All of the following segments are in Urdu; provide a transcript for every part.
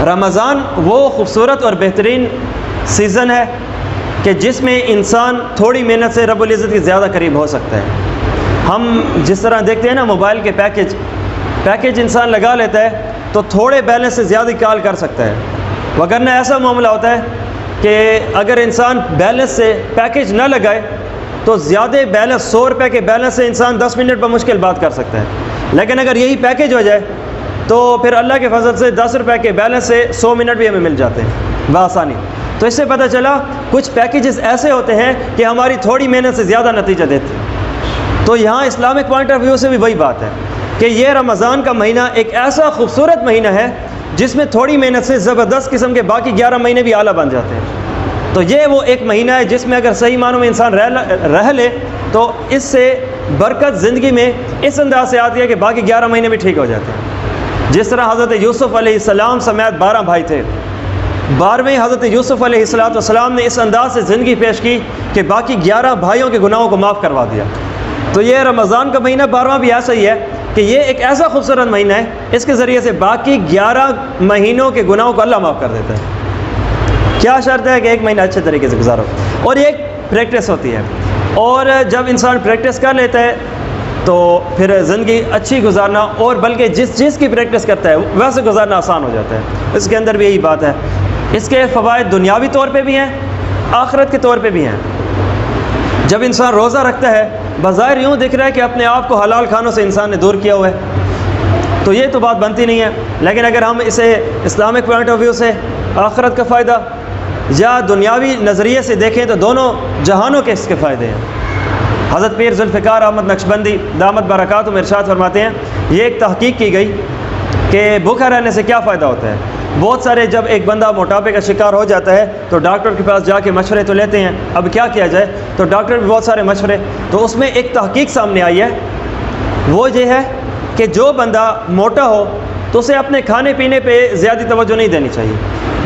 رمضان وہ خوبصورت اور بہترین سیزن ہے کہ جس میں انسان تھوڑی محنت سے رب العزت کے زیادہ قریب ہو سکتا ہے۔ ہم جس طرح دیکھتے ہیں نا موبائل کے پیکج انسان لگا لیتا ہے تو تھوڑے بیلنس سے زیادہ کال کر سکتا ہے، وگرنہ ایسا معاملہ ہوتا ہے کہ اگر انسان بیلنس سے پیکج نہ لگائے تو زیادہ بیلنس 100 روپے کے بیلنس سے انسان 10 منٹ پر مشکل بات کر سکتا ہے، لیکن اگر یہی پیکج ہو جائے تو پھر اللہ کے فضل سے 10 روپے کے بیلنس سے 100 منٹ بھی ہمیں مل جاتے ہیں بآسانی۔ تو اس سے پتہ چلا کچھ پیکیجز ایسے ہوتے ہیں کہ ہماری تھوڑی محنت سے زیادہ نتیجہ دیتے ہیں۔ تو یہاں اسلامک پوائنٹ آف ویو سے بھی وہی بات ہے کہ یہ رمضان کا مہینہ ایک ایسا خوبصورت مہینہ ہے جس میں تھوڑی محنت سے زبردست قسم کے باقی 11 مہینے بھی اعلیٰ بن جاتے ہیں۔ تو یہ وہ ایک مہینہ ہے جس میں اگر صحیح معنوں میں انسان رہ لے تو اس سے برکت زندگی میں اس انداز سے آتی ہے کہ باقی 11 مہینے بھی ٹھیک ہو جاتے ہیں۔ جس طرح حضرت یوسف علیہ السلام سمیت 12 بھائی تھے، 12ویں حضرت یوسف علیہ السلام نے اس انداز سے زندگی پیش کی کہ باقی 11 بھائیوں کے گناہوں کو معاف کروا دیا۔ تو یہ رمضان کا مہینہ 12واں بھی ایسا ہی ہے کہ یہ ایک ایسا خوبصورت مہینہ ہے، اس کے ذریعے سے باقی 11 مہینوں کے گناہوں کو اللہ معاف کر دیتا ہے۔ کیا شرط ہے کہ ایک مہینہ اچھے طریقے سے گزارو، اور یہ ایک پریکٹس ہوتی ہے، اور جب انسان پریکٹس کر لیتا ہے تو پھر زندگی اچھی گزارنا، اور بلکہ جس چیز کی پریکٹس کرتا ہے ویسے گزارنا آسان ہو جاتا ہے۔ اس کے اندر بھی یہی بات ہے۔ اس کے فوائد دنیاوی طور پہ بھی ہیں، آخرت کے طور پہ بھی ہیں۔ جب انسان روزہ رکھتا ہے بظاہر یوں دکھ رہا ہے کہ اپنے آپ کو حلال کھانوں سے انسان نے دور کیا ہوا ہے، تو یہ تو بات بنتی نہیں ہے، لیکن اگر ہم اسے اسلامک پوائنٹ آف ویو سے آخرت کا فائدہ یا دنیاوی نظریے سے دیکھیں تو دونوں جہانوں کے اس کے فائدے ہیں۔ حضرت پیر ذوالفقار احمد نقشبندی دامت برکاتہم ارشاد فرماتے ہیں، یہ ایک تحقیق کی گئی کہ بھوکا رہنے سے کیا فائدہ ہوتا ہے۔ بہت سارے جب ایک بندہ موٹاپے کا شکار ہو جاتا ہے تو ڈاکٹر کے پاس جا کے مشورے تو لیتے ہیں، اب کیا کیا جائے، تو ڈاکٹر بھی بہت سارے مشورے، تو اس میں ایک تحقیق سامنے آئی ہے، وہ یہ ہے کہ جو بندہ موٹا ہو تو اسے اپنے کھانے پینے پہ زیادہ توجہ نہیں دینی چاہیے،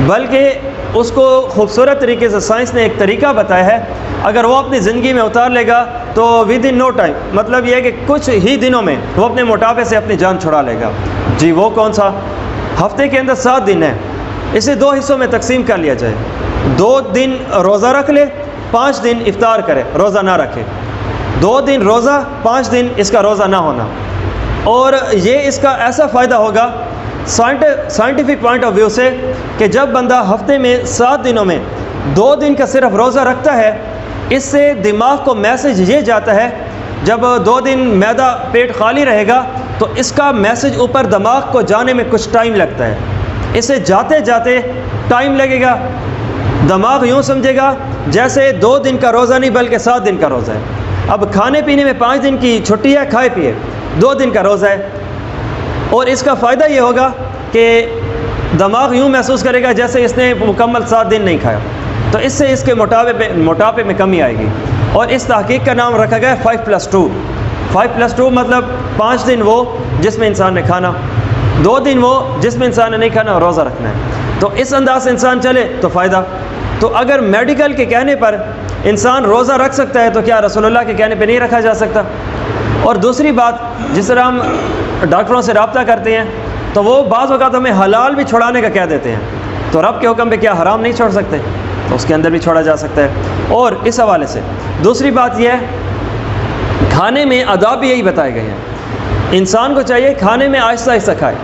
بلکہ اس کو خوبصورت طریقے سے سائنس نے ایک طریقہ بتایا ہے، اگر وہ اپنی زندگی میں اتار لے گا تو ود ان نو ٹائم، مطلب یہ ہے کہ کچھ ہی دنوں میں وہ اپنے موٹاپے سے اپنی جان چھڑا لے گا۔ جی وہ کون سا؟ ہفتے کے اندر 7 دن ہیں، اسے 2 حصوں میں تقسیم کر لیا جائے، 2 دن روزہ رکھ لے، 5 دن افطار کرے، روزہ نہ رکھے، 2 دن روزہ، 5 دن اس کا روزہ نہ ہونا۔ اور یہ اس کا ایسا فائدہ ہوگا سائنٹیفک پوائنٹ آف ویو سے کہ جب بندہ ہفتے میں 7 دنوں میں 2 دن کا صرف روزہ رکھتا ہے، اس سے دماغ کو میسج یہ جاتا ہے، جب 2 دن معدہ پیٹ خالی رہے گا تو اس کا میسج اوپر دماغ کو جانے میں کچھ ٹائم لگتا ہے، اسے جاتے جاتے ٹائم لگے گا، دماغ یوں سمجھے گا جیسے 2 دن کا روزہ نہیں بلکہ 7 دن کا روزہ ہے۔ اب کھانے پینے میں 5 دن کی چھٹی ہے، کھائے پیے، 2 دن کا روزہ ہے، اور اس کا فائدہ یہ ہوگا کہ دماغ یوں محسوس کرے گا جیسے اس نے مکمل 7 دن نہیں کھایا، تو اس سے اس کے موٹاپے میں کمی آئے گی۔ اور اس تحقیق کا نام رکھا گیا 5+2۔ 5+2 مطلب 5 دن وہ جس میں انسان نے کھانا، 2 دن وہ جس میں انسان نے نہیں کھانا اور روزہ رکھنا ہے، تو اس انداز سے انسان چلے تو فائدہ۔ تو اگر میڈیکل کے کہنے پر انسان روزہ رکھ سکتا ہے تو کیا رسول اللہ کے کہنے پہ نہیں رکھا جا سکتا؟ اور دوسری بات، جس طرح ہم ڈاکٹروں سے رابطہ کرتے ہیں تو وہ بعض اوقات ہمیں حلال بھی چھوڑانے کا کہہ دیتے ہیں، تو رب کے حکم پہ کیا حرام نہیں چھوڑ سکتے؟ تو اس کے اندر بھی چھوڑا جا سکتا ہے۔ اور اس حوالے سے دوسری بات یہ ہے، کھانے میں آداب بھی یہی بتائے گئے ہیں، انسان کو چاہیے کھانے میں آہستہ آہستہ کھائے،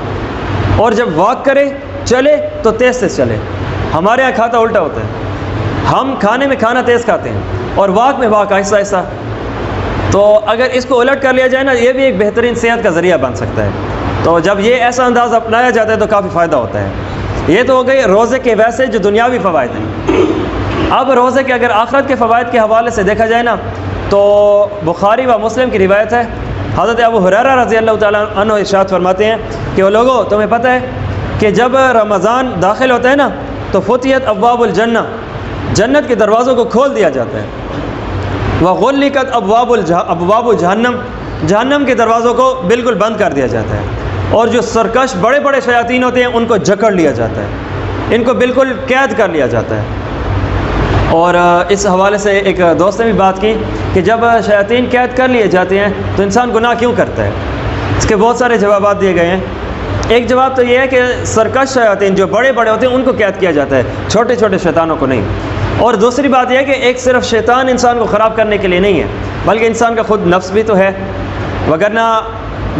اور جب واک کرے چلے تو تیز تیز چلے۔ ہمارے یہاں کھاتا الٹا ہوتا ہے، ہم کھانے میں کھانا تیز کھاتے ہیں اور واک میں واک آہستہ آہستہ۔ تو اگر اس کو الٹ کر لیا جائے نا، یہ بھی ایک بہترین صحت کا ذریعہ بن سکتا ہے۔ تو جب یہ ایسا انداز اپنایا جاتا ہے تو کافی فائدہ ہوتا ہے۔ یہ تو ہو گئی روزے کے ویسے جو دنیاوی فوائد ہیں۔ اب روزے کے اگر آخرت کے فوائد کے حوالے سے دیکھا جائے نا تو بخاری و مسلم کی روایت ہے، حضرت ابو ہریرہ رضی اللہ تعالیٰ عنہ ارشاد فرماتے ہیں کہ وہ لوگوں، تمہیں پتہ ہے کہ جب رمضان داخل ہوتا ہے نا تو فتحت ابواب الجنہ، جنت کے دروازوں کو کھول دیا جاتا ہے، وغلقت ابواب جہنم، جہنم کے دروازوں کو بالکل بند کر دیا جاتا ہے، اور جو سرکش بڑے بڑے شیاطین ہوتے ہیں ان کو جکڑ لیا جاتا ہے، ان کو بالکل قید کر لیا جاتا ہے۔ اور اس حوالے سے ایک دوست نے بھی بات کی کہ جب شیاطین قید کر لیے جاتے ہیں تو انسان گناہ کیوں کرتا ہے؟ اس کے بہت سارے جوابات دیے گئے ہیں۔ ایک جواب تو یہ ہے کہ سرکش شیاطین جو بڑے بڑے ہوتے ہیں ان کو قید کیا جاتا ہے، چھوٹے چھوٹے شیطانوں کو نہیں۔ اور دوسری بات یہ ہے کہ ایک صرف شیطان انسان کو خراب کرنے کے لیے نہیں ہے، بلکہ انسان کا خود نفس بھی تو ہے، وگرنہ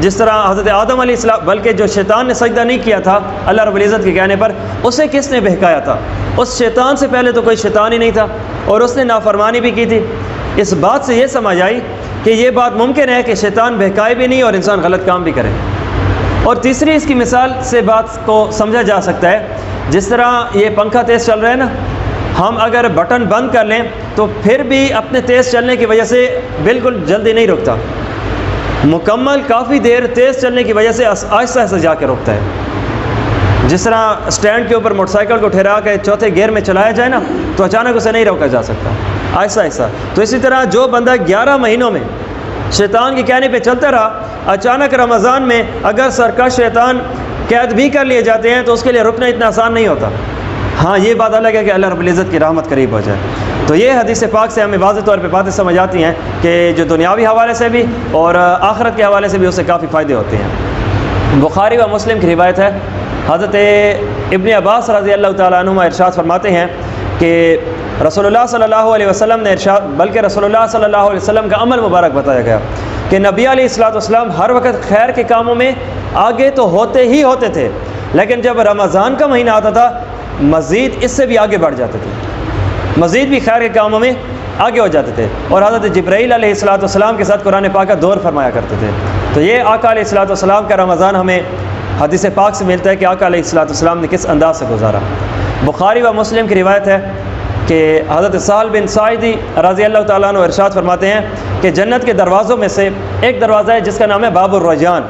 جس طرح حضرت آدم علیہ السلام، بلکہ جو شیطان نے سجدہ نہیں کیا تھا اللہ رب العزت کے کہنے پر، اسے کس نے بہکایا تھا؟ اس شیطان سے پہلے تو کوئی شیطان ہی نہیں تھا، اور اس نے نافرمانی بھی کی تھی۔ اس بات سے یہ سمجھ آئی کہ یہ بات ممکن ہے کہ شیطان بہکائے بھی نہیں اور انسان غلط کام بھی کرے۔ اور تیسری اس کی مثال سے بات کو سمجھا جا سکتا ہے، جس طرح یہ پنکھا تیز چل رہا ہے نا، ہم اگر بٹن بند کر لیں تو پھر بھی اپنے تیز چلنے کی وجہ سے بالکل جلدی نہیں رکتا، مکمل کافی دیر تیز چلنے کی وجہ سے آہستہ آہستہ جا کے رکتا ہے۔ جس طرح سٹینڈ کے اوپر موٹر سائیکل کو ٹھہرا کے چوتھے گیئر میں چلایا جائے نا تو اچانک اسے نہیں روکا جا سکتا، آہستہ آہستہ۔ تو اسی طرح جو بندہ 11 مہینوں میں شیطان کے کہنے پہ چلتا رہا، اچانک رمضان میں اگر سرکش شیطان قید بھی کر لیے جاتے ہیں تو اس کے لیے رکنا اتنا آسان نہیں ہوتا۔ ہاں یہ بات الگ ہے کہ اللہ رب العزت کی رحمت قریب ہو جائے۔ تو یہ حدیث پاک سے ہمیں واضح طور پہ باتیں سمجھ آتی ہیں کہ جو دنیاوی حوالے سے بھی اور آخرت کے حوالے سے بھی اس سے کافی فائدے ہوتے ہیں۔ بخاری و مسلم کی روایت ہے، حضرت ابن عباس رضی اللہ تعالیٰ عنہما ارشاد فرماتے ہیں کہ رسول اللہ صلی اللہ علیہ وسلم نے بلکہ رسول اللہ صلی اللہ علیہ وسلم کا عمل مبارک بتایا گیا کہ نبی علیہ السلام ہر وقت خیر کے کاموں میں آگے تو ہوتے ہی ہوتے تھے، لیکن جب رمضان کا مہینہ آتا تھا مزید اس سے بھی آگے بڑھ جاتے تھے، مزید بھی خیر کے کاموں میں آگے ہو جاتے تھے، اور حضرت جبرائیل علیہ السلام کے ساتھ قرآن پاک کا دور فرمایا کرتے تھے۔ تو یہ آقا علیہ السلام کا رمضان ہمیں حدیث پاک سے ملتا ہے کہ آقا علیہ السلام نے کس انداز سے گزارا۔ بخاری و مسلم کی روایت ہے کہ حضرت سہل بن ساعدی رضی اللہ تعالیٰ عنہ ارشاد فرماتے ہیں کہ جنت کے دروازوں میں سے ایک دروازہ ہے جس کا نام ہے باب الرجان،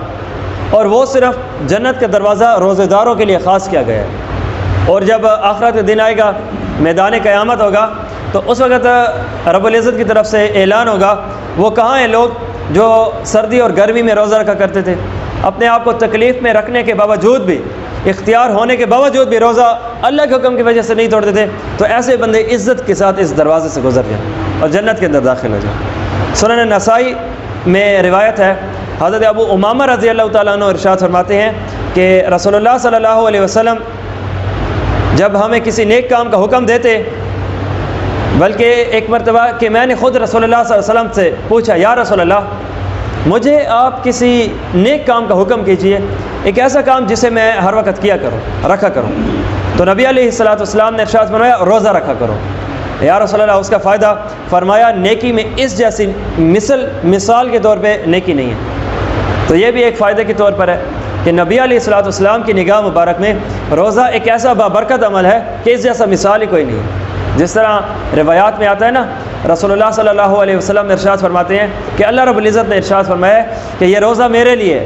اور وہ صرف جنت کا دروازہ روزے داروں کے لیے خاص کیا گیا ہے۔ اور جب آخرت کا دن آئے گا، میدان قیامت ہوگا، تو اس وقت رب العزت کی طرف سے اعلان ہوگا، وہ کہاں ہیں لوگ جو سردی اور گرمی میں روزہ رکھا کرتے تھے، اپنے آپ کو تکلیف میں رکھنے کے باوجود بھی، اختیار ہونے کے باوجود بھی روزہ اللہ کے حکم کی وجہ سے نہیں توڑتے تھے، تو ایسے بندے عزت کے ساتھ اس دروازے سے گزر جائیں اور جنت کے اندر داخل ہو جائیں۔ سنن نسائی میں روایت ہے، حضرت ابو امامہ رضی اللہ تعالیٰ عنہ ارشاد فرماتے ہیں کہ رسول اللہ صلی اللہ علیہ وسلم جب ہمیں کسی نیک کام کا حکم دیتے، بلکہ ایک مرتبہ کہ میں نے خود رسول اللہ صلی اللہ علیہ وسلم سے پوچھا، یا رسول اللہ مجھے آپ کسی نیک کام کا حکم کیجئے، ایک ایسا کام جسے میں ہر وقت رکھا کروں۔ تو نبی علیہ السلام نے ارشاد فرمایا، روزہ رکھا کرو۔ یا رسول اللہ اس کا فائدہ؟ فرمایا نیکی میں اس جیسی مثال کے طور پہ نیکی نہیں ہے۔ تو یہ بھی ایک فائدے کے طور پر ہے کہ نبی علیہ السلام کی نگاہ مبارک میں روزہ ایک ایسا بابرکت عمل ہے کہ اس جیسا مثال ہی کوئی نہیں ہے۔ جس طرح روایات میں آتا ہے نا، رسول اللہ صلی اللہ علیہ وسلم نے ارشاد فرماتے ہیں کہ اللہ رب العزت نے ارشاد فرمایا کہ یہ روزہ میرے لیے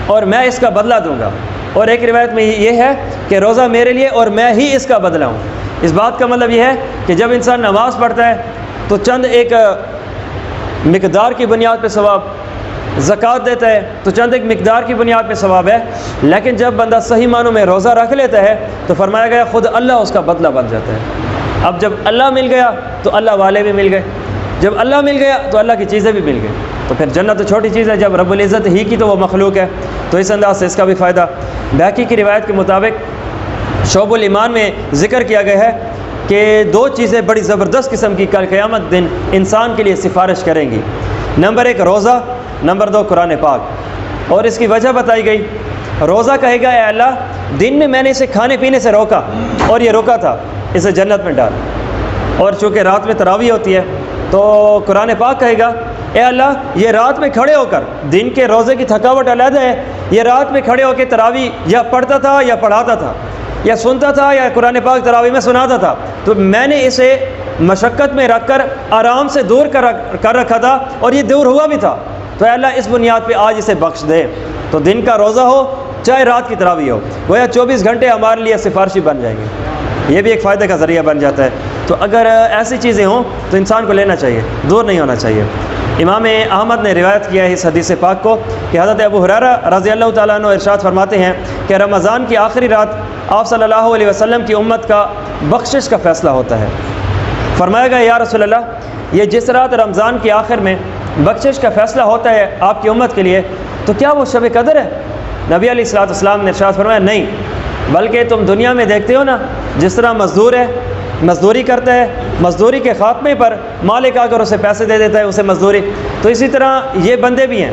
اور میں اس کا بدلہ دوں گا، اور ایک روایت میں یہ ہے کہ روزہ میرے لیے اور میں ہی اس کا بدلہ ہوں۔ اس بات کا مطلب یہ ہے کہ جب انسان نماز پڑھتا ہے تو چند ایک مقدار کی بنیاد پہ ثواب، زکوٰۃ دیتا ہے تو چند ایک مقدار کی بنیاد پہ ثواب ہے، لیکن جب بندہ صحیح معنوں میں روزہ رکھ لیتا ہے تو فرمایا گیا خود اللہ اس کا بدلہ بن جاتا ہے۔ اب جب اللہ مل گیا تو اللہ والے بھی مل گئے، جب اللہ مل گیا تو اللہ کی چیزیں بھی مل گئی، تو پھر جنت تو چھوٹی چیز ہے جب رب العزت ہی کی تو وہ مخلوق ہے۔ تو اس انداز سے اس کا بھی فائدہ۔ بہقی کی روایت کے مطابق شعب الایمان میں ذکر کیا گیا ہے کہ 2 چیزیں بڑی زبردست قسم کی کل قیامت دن انسان کے لیے سفارش کریں گی، نمبر 1 روزہ، نمبر 2 قرآن پاک۔ اور اس کی وجہ بتائی گئی، روزہ کہے گا اے اللہ دن میں میں نے اسے کھانے پینے سے روکا اور یہ روکا تھا، اسے جنت میں ڈال، اور چونکہ رات میں تراویح ہوتی ہے تو قرآن پاک کہے گا اے اللہ یہ رات میں کھڑے ہو کر، دن کے روزے کی تھکاوٹ علیحدہ ہے، یہ رات میں کھڑے ہو کے تراویح یا پڑھتا تھا یا پڑھاتا تھا یا سنتا تھا یا قرآن پاک تراویح میں سناتا تھا، تو میں نے اسے مشقت میں رکھ کر آرام سے دور کر رکھا تھا اور یہ دور ہوا بھی تھا، تو اے اللہ اس بنیاد پہ آج اسے بخش دے۔ تو دن کا روزہ ہو چاہے رات کی تراویح ہو، گویا 24 گھنٹے ہمارے لیے سفارشی بن جائیں گے، یہ بھی ایک فائدے کا ذریعہ بن جاتا ہے۔ تو اگر ایسی چیزیں ہوں تو انسان کو لینا چاہیے، دور نہیں ہونا چاہیے۔ امام احمد نے روایت کیا ہے اس حدیث پاک کو کہ حضرت ابو ہریرہ رضی اللہ تعالیٰ عنہ ارشاد فرماتے ہیں کہ رمضان کی آخری رات آپ صلی اللہ علیہ وسلم کی امت کا بخشش کا فیصلہ ہوتا ہے۔ فرمایا گیا یا رسول اللہ یہ جس رات رمضان کے آخر میں بخشش کا فیصلہ ہوتا ہے آپ کی امت کے لیے، تو کیا وہ شب قدر ہے؟ نبی علیہ الصلوۃ والسلام نے ارشاد فرمایا نہیں، بلکہ تم دنیا میں دیکھتے ہو نا جس طرح مزدور ہے، مزدوری کرتا ہے، مزدوری کے خاتمے پر مالک آ کر اسے پیسے دے دیتا ہے اسے مزدوری، تو اسی طرح یہ بندے بھی ہیں،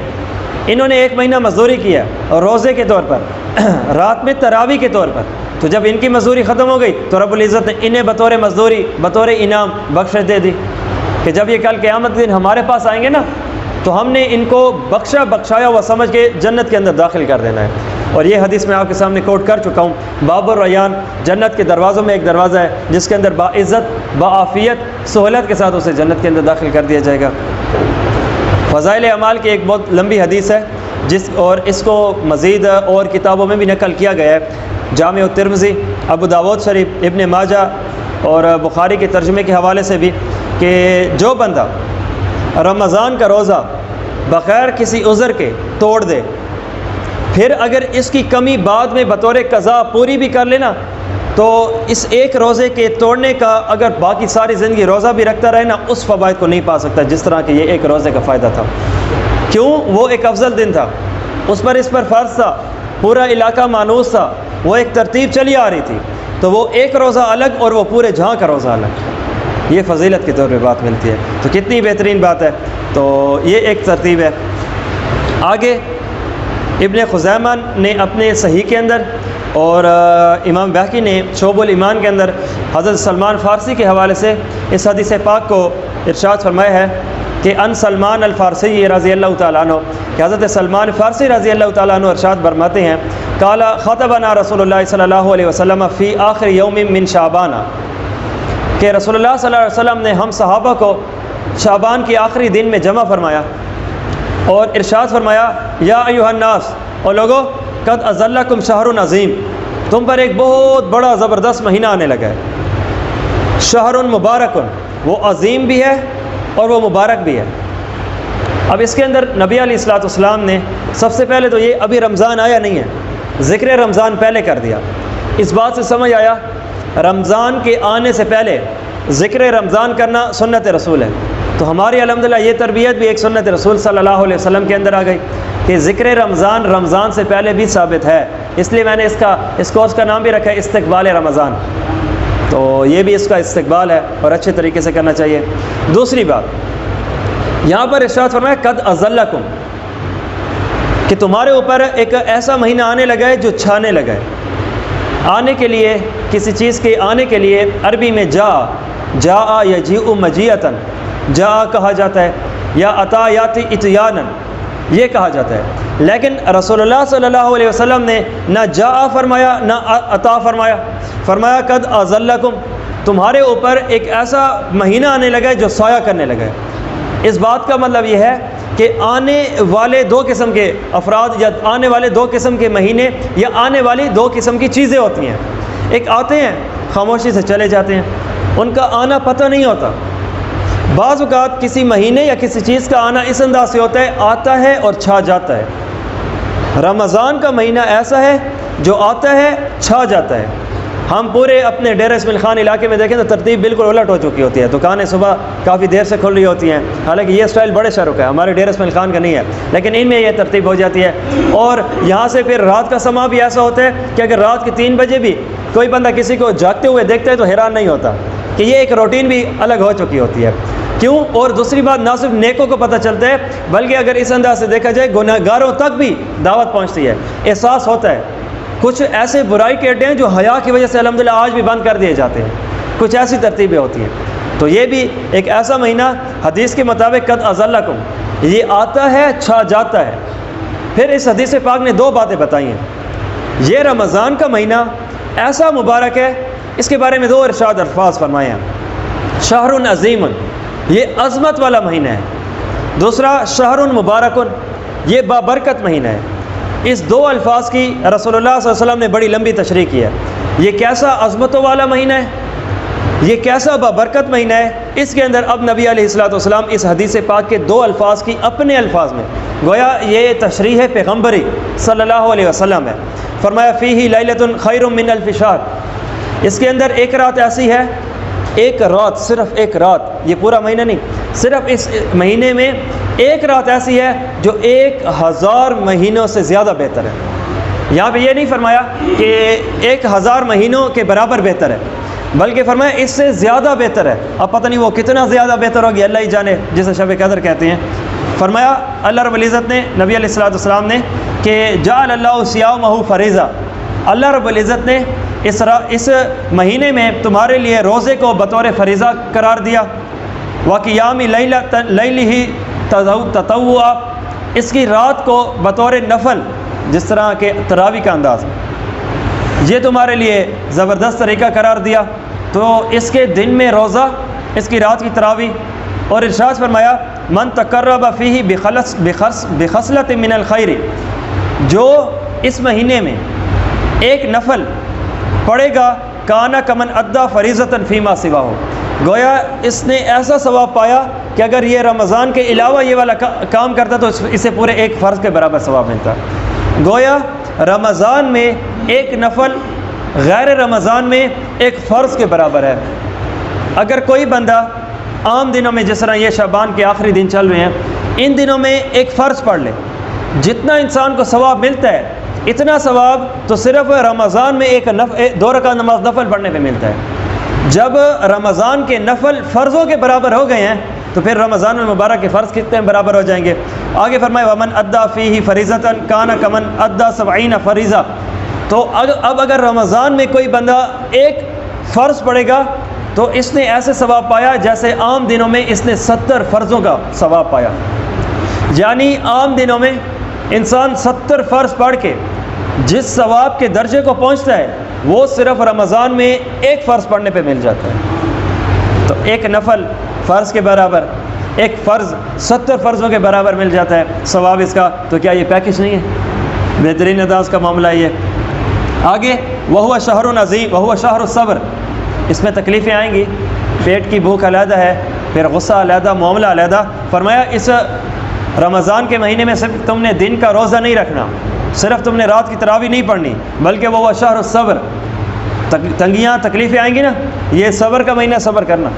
انہوں نے 1 مہینہ مزدوری کیا اور روزے کے طور پر، رات میں تراویح کے طور پر، تو جب ان کی مزدوری ختم ہو گئی تو رب العزت نے انہیں بطور مزدوری بطور انعام بخشش دے دی کہ جب یہ کل قیامت کے دن ہمارے پاس آئیں گے نا تو ہم نے ان کو بخشایا ہوا سمجھ کے جنت کے اندر داخل کر دینا ہے۔ اور یہ حدیث میں آپ کے سامنے کوٹ کر چکا ہوں، باب الریان جنت کے دروازوں میں ایک دروازہ ہے جس کے اندر باعزت باعافیت سہولت کے ساتھ اسے جنت کے اندر داخل کر دیا جائے گا۔ فضائل اعمال کی ایک بہت لمبی حدیث ہے اور اس کو مزید اور کتابوں میں بھی نقل کیا گیا ہے، جامع الترمذی، ابو داود شریف، ابن ماجہ اور بخاری کے ترجمے کے حوالے سے بھی، کہ جو بندہ رمضان کا روزہ بغیر کسی عذر کے توڑ دے، پھر اگر اس کی کمی بعد میں بطور قضا پوری بھی کر لینا، تو اس ایک روزے کے توڑنے کا اگر باقی ساری زندگی روزہ بھی رکھتا رہے نا، اس فوائد کو نہیں پا سکتا جس طرح کہ یہ ایک روزے کا فائدہ تھا۔ کیوں؟ وہ ایک افضل دن تھا، اس پر فرض تھا، پورا علاقہ مانوس تھا، وہ ایک ترتیب چلی آ رہی تھی، تو وہ ایک روزہ الگ اور وہ پورے جہاں کا روزہ الگ، یہ فضیلت کے طور پہ بات ملتی ہے، تو کتنی بہترین بات ہے۔ تو یہ ایک ترتیب ہے۔ آگے ابن خزیمہ نے اپنے صحیح کے اندر اور امام بہقی نے شعب الایمان کے اندر حضرت سلمان فارسی کے حوالے سے اس حدیث پاک کو ارشاد فرمایا ہے کہ ان سلمان الفارسی رضی اللہ تعالیٰ عنہ، کہ حضرت سلمان فارسی رضی اللہ تعالیٰ عنہ ارشاد فرماتے ہیں، قال خطبنا رسول اللہ صلی اللہ علیہ وسلم فی آخر یوم من شعبان، کہ رسول اللہ صلی اللہ علیہ وسلم نے ہم صحابہ کو شعبان کے آخری دن میں جمع فرمایا اور ارشاد فرمایا، یا ایھا الناس، اور لوگو، قد اذلکم شہر عظیم، تم پر ایک بہت بڑا زبردست مہینہ آنے لگا ہے، شہر مبارک، وہ عظیم بھی ہے اور وہ مبارک بھی ہے۔ اب اس کے اندر نبی علیہ الصلوۃ والسلام نے سب سے پہلے تو یہ ابھی رمضان آیا نہیں ہے، ذکر رمضان پہلے کر دیا۔ اس بات سے سمجھ آیا رمضان کے آنے سے پہلے ذکر رمضان کرنا سنت رسول ہے، تو ہماری الحمدللہ یہ تربیت بھی ایک سنت رسول صلی اللہ علیہ وسلم کے اندر آ گئی کہ ذکر رمضان سے پہلے بھی ثابت ہے، اس لیے میں نے اس کورس کا نام بھی رکھا ہے استقبال رمضان، تو یہ بھی اس کا استقبال ہے اور اچھے طریقے سے کرنا چاہیے۔ دوسری بات یہاں پر ارشاد فرمایا قد اذلکم، کہ تمہارے اوپر ایک ایسا مہینہ آنے لگا ہے جو چھانے لگا ہے۔ آنے کے لیے، کسی چیز کے آنے کے لیے عربی میں جاء یجیء مجیئۃ، جاء کہا جاتا ہے، یا اتا یاتی اتیانا یہ کہا جاتا ہے، لیکن رسول اللہ صلی اللہ علیہ وسلم نے نہ جاء فرمایا نہ اتا فرمایا، فرمایا قد اذلکم، تمہارے اوپر ایک ایسا مہینہ آنے لگا ہے جو سایہ کرنے لگا ہے۔ اس بات کا مطلب یہ ہے کہ آنے والے 2 قسم کے افراد یا آنے والے 2 قسم کے مہینے یا آنے والی 2 قسم کی چیزیں ہوتی ہیں، ایک آتے ہیں خاموشی سے چلے جاتے ہیں، ان کا آنا پتہ نہیں ہوتا۔ بعض اوقات کسی مہینے یا کسی چیز کا آنا اس انداز سے ہوتا ہے، آتا ہے اور چھا جاتا ہے۔ رمضان کا مہینہ ایسا ہے جو آتا ہے چھا جاتا ہے۔ ہم پورے اپنے ڈیرہ اسماعیل خان علاقے میں دیکھیں تو ترتیب بالکل الٹ ہو چکی ہوتی ہے، دکانیں صبح کافی دیر سے کھل رہی ہوتی ہیں، حالانکہ یہ اسٹائل بڑے شہروں کا ہے، ہمارے ڈیرہ اسماعیل خان کا نہیں ہے، لیکن ان میں یہ ترتیب ہو جاتی ہے۔ اور یہاں سے پھر رات کا سما بھی ایسا ہوتا ہے کہ اگر رات کے 3 بجے بھی کوئی بندہ کسی کو جاگتے ہوئے دیکھتا ہے تو حیران نہیں ہوتا کہ یہ ایک روٹین بھی الگ ہو چکی ہوتی ہے۔ کیوں؟ اور دوسری بات، نہ صرف نیکوں کو پتہ چلتا ہے بلکہ اگر اس انداز سے دیکھا جائے گناہگاروں تک بھی دعوت پہنچتی ہے، احساس ہوتا ہے۔ کچھ ایسے برائی کے اڈے ہیں جو حیا کی وجہ سے الحمدللہ آج بھی بند کر دیے جاتے ہیں، کچھ ایسی ترتیبیں ہوتی ہیں۔ تو یہ بھی ایک ایسا مہینہ حدیث کے مطابق قد اذلکم، یہ آتا ہے چھا جاتا ہے۔ پھر اس حدیث پاک نے 2 باتیں بتائی ہیں۔ یہ رمضان کا مہینہ ایسا مبارک ہے، اس کے بارے میں 2 ارشاد الفاظ فرمائے ہیں، شہر عظیم، یہ عظمت والا مہینہ ہے، دوسرا شہر مبارک، یہ بابرکت مہینہ ہے۔ اس 2 الفاظ کی رسول اللہ صلی اللہ علیہ وسلم نے بڑی لمبی تشریح کی ہے۔ یہ کیسا عظمتوں والا مہینہ ہے، یہ کیسا بابرکت مہینہ ہے، اس کے اندر اب نبی علیہ الصلوۃ والسلام اس حدیث پاک کے 2 الفاظ کی اپنے الفاظ میں، گویا یہ تشریح پیغمبری صلی اللہ علیہ وسلم ہے۔ فرمایا فیہ لیلۃ خیر من الف شہر، اس کے اندر ایک رات ایسی ہے، ایک رات، صرف ایک رات، یہ پورا مہینہ نہیں، صرف اس مہینے میں ایک رات ایسی ہے جو 1000 مہینوں سے زیادہ بہتر ہے۔ یہاں پہ یہ نہیں فرمایا کہ 1000 مہینوں کے برابر بہتر ہے، بلکہ فرمایا اس سے زیادہ بہتر ہے۔ اب پتہ نہیں وہ کتنا زیادہ بہتر ہوگی، اللہ ہی جانے، جسے شب قدر کہتے ہیں۔ فرمایا اللہ رب العزت نے، نبی علیہ الصلوۃ والسلام نے، کہ جعل اللہ صیامہ فریضہ، اللہ رب العزت نے اس مہینے میں تمہارے لیے روزے کو بطور فریضہ قرار دیا۔ وقیام لیلہ تطوعا، اس کی رات کو بطور نفل، جس طرح کہ تراویح کا انداز، یہ تمہارے لیے زبردست طریقہ قرار دیا۔ تو اس کے دن میں روزہ، اس کی رات کی تراویح، اور ارشاد فرمایا من تقرب فیہ بخصلۃ من الخیر، جو اس مہینے میں ایک نفل پڑھے گا کانا کمن ادا فریضۃ فیما سوا ہو، گویا اس نے ایسا ثواب پایا کہ اگر یہ رمضان کے علاوہ یہ والا کام کرتا تو اسے پورے ایک فرض کے برابر ثواب ملتا۔ گویا رمضان میں ایک نفل غیر رمضان میں ایک فرض کے برابر ہے۔ اگر کوئی بندہ عام دنوں میں، جس طرح یہ شعبان کے آخری دن چل رہے ہیں، ان دنوں میں ایک فرض پڑھ لے، جتنا انسان کو ثواب ملتا ہے اتنا ثواب تو صرف رمضان میں 2 رکعت نماز نفل پڑھنے پہ ملتا ہے۔ جب رمضان کے نفل فرضوں کے برابر ہو گئے ہیں تو پھر رمضان المبارک کے فرض کتنے برابر ہو جائیں گے؟ آگے فرمائے ومن ادا فیہ فریضۃ کان کمن ادا 70 فریضہ۔ تو اب اگر رمضان میں کوئی بندہ ایک فرض پڑھے گا تو اس نے ایسے ثواب پایا جیسے عام دنوں میں اس نے 70 فرضوں کا ثواب پایا۔ یعنی عام دنوں میں انسان 70 فرض پڑھ کے جس ثواب کے درجے کو پہنچتا ہے وہ صرف رمضان میں ایک فرض پڑھنے پہ مل جاتا ہے۔ تو ایک نفل فرض کے برابر، ایک فرض 70 فرضوں کے برابر مل جاتا ہے ثواب اس کا، تو کیا یہ پیکج نہیں ہے؟ بہترین انداز کا معاملہ یہ۔ آگے وہو شہر عظیم وہو شہر الصبر، اس میں تکلیفیں آئیں گی، پیٹ کی بھوک علیحدہ ہے، پھر غصہ علیحدہ، معاملہ علیحدہ۔ فرمایا اس رمضان کے مہینے میں صرف تم نے دن کا روزہ نہیں رکھنا، صرف تم نے رات کی تراویح نہیں پڑھنی، بلکہ وہ شہر الصبر، تنگیاں تکلیفیں آئیں گی نا، یہ صبر کا مہینہ، صبر کرنا،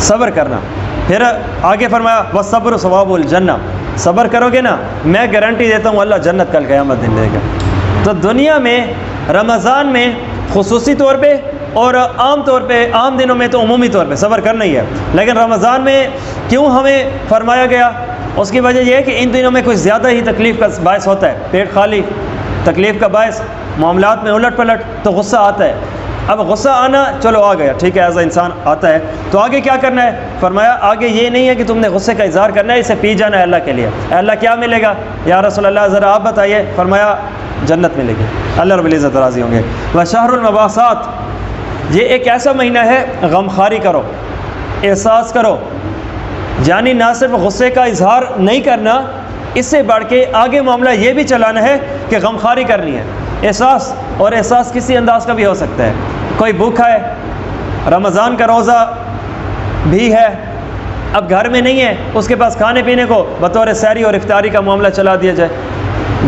صبر کرنا۔ پھر آگے فرمایا والصبر ثواب الجنہ، صبر کرو گے نا میں گارنٹی دیتا ہوں اللہ جنت کل قیامت دن دے گا۔ تو دنیا میں رمضان میں خصوصی طور پہ اور عام طور پہ، عام دنوں میں تو عمومی طور پہ صبر کرنا ہی ہے، لیکن رمضان میں کیوں ہمیں فرمایا گیا؟ اس کی وجہ یہ ہے کہ ان دنوں میں کچھ زیادہ ہی تکلیف کا باعث ہوتا ہے، پیٹ خالی، تکلیف کا باعث، معاملات میں الٹ پلٹ، تو غصہ آتا ہے۔ اب غصہ آنا چلو آ گیا، ٹھیک ہے، ایسا انسان آتا ہے، تو آگے کیا کرنا ہے؟ فرمایا آگے یہ نہیں ہے کہ تم نے غصے کا اظہار کرنا ہے، اسے پی جانا ہے اللہ کے لیے۔ اللہ کیا ملے گا یا رسول اللہ، ذرا آپ بتائیے۔ فرمایا جنت ملے گی، اللہ رب العزت راضی ہوں گے۔ وشہر المباحثات، یہ ایک ایسا مہینہ ہے غمخواری کرو، احساس کرو، یعنی نہ صرف غصے کا اظہار نہیں کرنا، اس سے بڑھ کے آگے معاملہ یہ بھی چلانا ہے کہ غمخواری کرنی ہے۔ احساس، اور احساس کسی انداز کا بھی ہو سکتا ہے، کوئی بھوکا ہے، رمضان کا روزہ بھی ہے، اب گھر میں نہیں ہے، اس کے پاس کھانے پینے کو بطور سحری اور افطاری کا معاملہ چلا دیا جائے،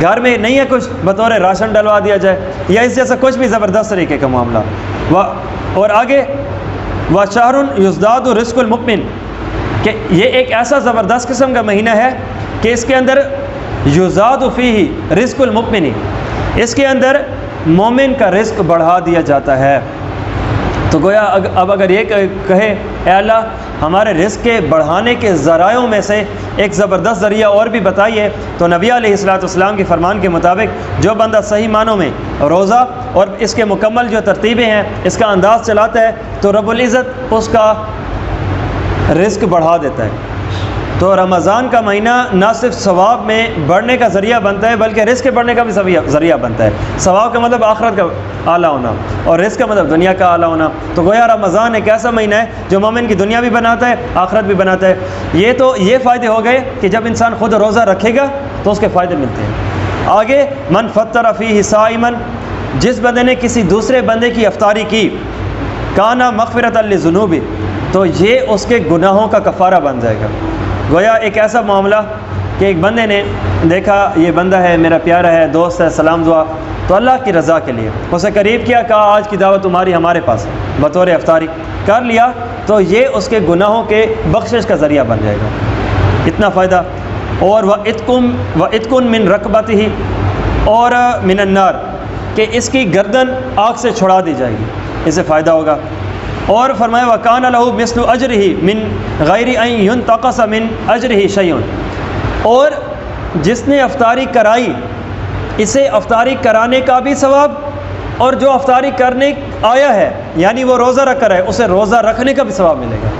گھر میں نہیں ہے کچھ، بطور راشن ڈلوا دیا جائے، یا اس جیسا کچھ بھی زبردست طریقے کا معاملہ۔ اور آگے وشہر یزداد رزق المؤمن، کہ یہ ایک ایسا زبردست قسم کا مہینہ ہے کہ اس کے اندر یزاد فیہ رزق المؤمن، اس کے اندر مومن کا رزق بڑھا دیا جاتا ہے۔ تو گویا اب اگر یہ کہے اے اللہ ہمارے رزق کے بڑھانے کے ذرائعوں میں سے ایک زبردست ذریعہ اور بھی بتائیے، تو نبی علیہ الصلوۃ والسلام کے فرمان کے مطابق جو بندہ صحیح معنوں میں روزہ اور اس کے مکمل جو ترتیبیں ہیں اس کا انداز چلاتا ہے تو رب العزت اس کا رزق بڑھا دیتا ہے۔ تو رمضان کا مہینہ نہ صرف ثواب میں بڑھنے کا ذریعہ بنتا ہے بلکہ رزق کے بڑھنے کا بھی ذریعہ بنتا ہے۔ ثواب کا مطلب آخرت کا اعلیٰ ہونا اور رزق کا مطلب دنیا کا اعلیٰ ہونا۔ تو گویا رمضان ایک ایسا مہینہ ہے جو مومن کی دنیا بھی بناتا ہے، آخرت بھی بناتا ہے۔ یہ فائدے ہو گئے کہ جب انسان خود روزہ رکھے گا تو اس کے فائدے ملتے ہیں۔ آگے من فطر فیہ صائما، جس بندے نے کسی دوسرے بندے کی افطاری کی، کانا مغفرۃ لذنوب، تو یہ اس کے گناہوں کا کفارہ بن جائے گا۔ گویا ایک ایسا معاملہ کہ ایک بندے نے دیکھا یہ بندہ ہے میرا پیارا ہے، دوست ہے، سلام دعا، تو اللہ کی رضا کے لیے اسے قریب کیا، کہا آج کی دعوت تمہاری ہمارے پاس ہے، بطور افطاری کر لیا، تو یہ اس کے گناہوں کے بخشش کا ذریعہ بن جائے گا۔ اتنا فائدہ۔ اور وَإِتْقٌ مِّن رَقْبَتِهِ، اور من النار کہ اس کی گردن آگ سے چھڑا دی جائے گی، اسے فائدہ ہوگا۔ اور فرمایا وَكَانَ لَهُ مِثْلُ أَجْرِهِ مِنْ غَيْرِ أَنْ يُنْتَقَصَ مِنْ أَجْرِهِ شَيْءٌ، اور جس نے افطاری کرائی اسے افطاری کرانے کا بھی ثواب، اور جو افطاری کرنے آیا ہے یعنی وہ روزہ رکھ کر ہے اسے روزہ رکھنے کا بھی ثواب ملے گا۔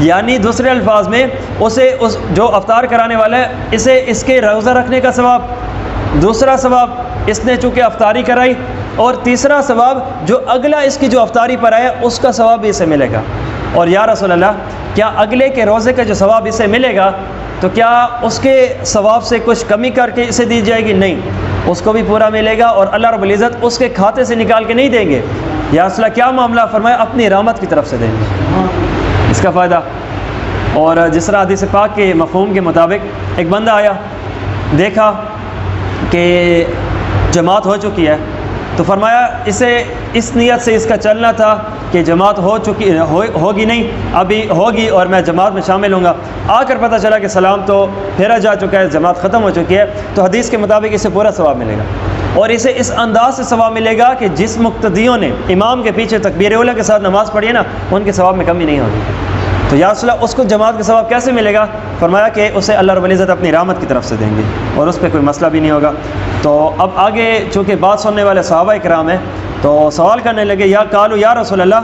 یعنی دوسرے الفاظ میں اسے جو افطار کرانے والا ہے اسے اس کے روزہ رکھنے کا ثواب، دوسرا ثواب اس نے چونکہ افطاری کرائی، اور تیسرا ثواب جو اگلا اس کی جو افطاری پر آیا اس کا ثواب بھی اسے ملے گا۔ اور یا رسول اللہ کیا اگلے کے روزے کا جو ثواب اسے ملے گا تو کیا اس کے ثواب سے کچھ کمی کر کے اسے دی جائے گی؟ نہیں، اس کو بھی پورا ملے گا، اور اللہ رب العزت اس کے کھاتے سے نکال کے نہیں دیں گے۔ یا رسول اللہ کیا معاملہ؟ فرمایا اپنی رحمت کی طرف سے دیں گے اس کا فائدہ۔ اور جس طرح حدیث پاک کے مفہوم کے مطابق ایک بندہ آیا، دیکھا کہ جماعت ہو چکی ہے، تو فرمایا اسے اس نیت سے اس کا چلنا تھا کہ جماعت ہوگی نہیں، ابھی ہوگی اور میں جماعت میں شامل ہوں گا۔ آ کر پتہ چلا کہ سلام تو پھیرا جا چکا ہے، جماعت ختم ہو چکی ہے، تو حدیث کے مطابق اسے پورا ثواب ملے گا، اور اسے اس انداز سے ثواب ملے گا کہ جس مقتدیوں نے امام کے پیچھے تکبیر اولیٰ کے ساتھ نماز پڑھی ہے نا، ان کے ثواب میں کمی نہیں ہوگی۔ تو یا رسول اللہ اس کو جماعت کا ثواب کیسے ملے گا؟ فرمایا کہ اسے اللہ رب العزت اپنی رحمت کی طرف سے دیں گے اور اس پہ کوئی مسئلہ بھی نہیں ہوگا۔ تو اب آگے چونکہ بات سننے والے صحابہ کرام ہیں تو سوال کرنے لگے، یا قالوا یا رسول اللہ،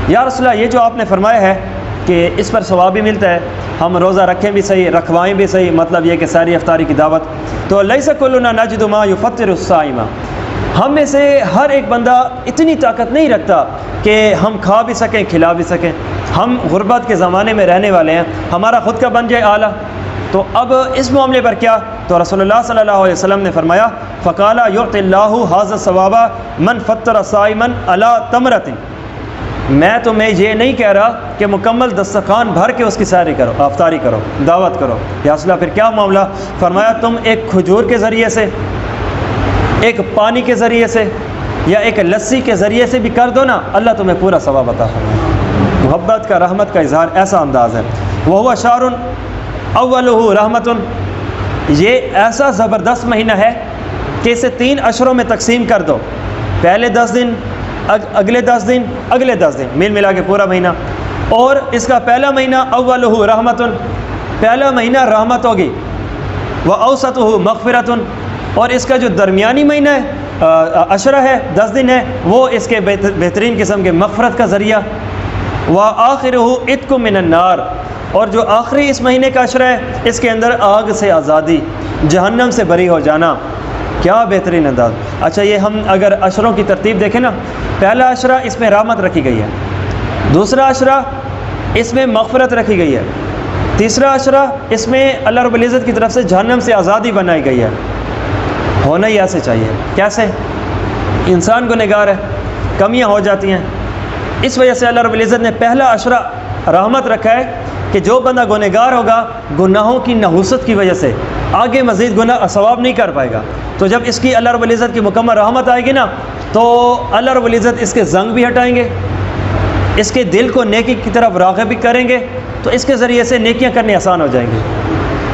یا رسول اللہ یہ جو آپ نے فرمایا ہے کہ اس پر ثواب بھی ملتا ہے، ہم روزہ رکھیں بھی صحیح رکھوائیں بھی صحیح، مطلب یہ کہ ساری افطاری کی دعوت، تو لیس کلنا نجد ما یفطر الصائم، ہم میں سے ہر ایک بندہ اتنی طاقت نہیں رکھتا کہ ہم کھا بھی سکیں کھلا بھی سکیں، ہم غربت کے زمانے میں رہنے والے ہیں، ہمارا خود کا بن جائے آلہ۔ تو اب اس معاملے پر کیا؟ تو رسول اللہ صلی اللہ علیہ وسلم نے فرمایا فقال یعطی اللہ ھذا الثواب من فطر صائما علی تمرۃ، میں تمہیں یہ نہیں کہہ رہا کہ مکمل دسترخوان بھر کے اس کی ساری کرو، افطاری کرو، دعوت کرو۔ یا رسول اللہ پھر کیا معاملہ؟ فرمایا تم ایک کھجور کے ذریعے سے، ایک پانی کے ذریعے سے، یا ایک لسی کے ذریعے سے بھی کر دو نا، اللہ تمہیں پورا ثواب عطا فرمائے۔ محبت کا رحمت کا اظہار ایسا انداز ہے۔ وہو شہر اولہ رحمت، یہ ایسا زبردست مہینہ ہے کہ اسے 3 اشروں میں تقسیم کر دو، پہلے 10 دن، اگلے 10 دن، اگلے 10 دن، مل ملا کے پورا مہینہ۔ اور اس کا پہلا مہینہ اولہ رحمت، پہلا مہینہ رحمت ہوگی، واوسطہ مغفرۃ، اور اس کا جو درمیانی مہینہ ہے عشرہ ہے، 10 دن ہے، وہ اس کے بہترین قسم کے مغفرت کا ذریعہ، وآخرہ عتق من النار، اور جو آخری اس مہینے کا عشرہ ہے اس کے اندر آگ سے آزادی، جہنم سے بری ہو جانا۔ کیا بہترین انداز۔ اچھا یہ ہم اگر عشروں کی ترتیب دیکھیں نا، پہلا عشرہ اس میں رحمت رکھی گئی ہے، دوسرا عشرہ اس میں مغفرت رکھی گئی ہے، تیسرا عشرہ اس میں اللہ رب العزت کی طرف سے جہنم سے آزادی بنائی گئی ہے۔ ہونا ہی ایسے چاہیے۔ کیسے؟ انسان گنہگار ہے، کمیاں ہو جاتی ہیں، اس وجہ سے اللہ رب العزت نے پہلا عشرہ رحمت رکھا ہے کہ جو بندہ گنہگار ہوگا گناہوں کی نحوست کی وجہ سے آگے مزید گناہ ثواب نہیں کر پائے گا، تو جب اس کی اللہ رب العزت کی مکمل رحمت آئے گی نا تو اللہ رب العزت اس کے زنگ بھی ہٹائیں گے، اس کے دل کو نیکی کی طرف راغب بھی کریں گے، تو اس کے ذریعے سے نیکیاں کرنی آسان ہو جائیں گی۔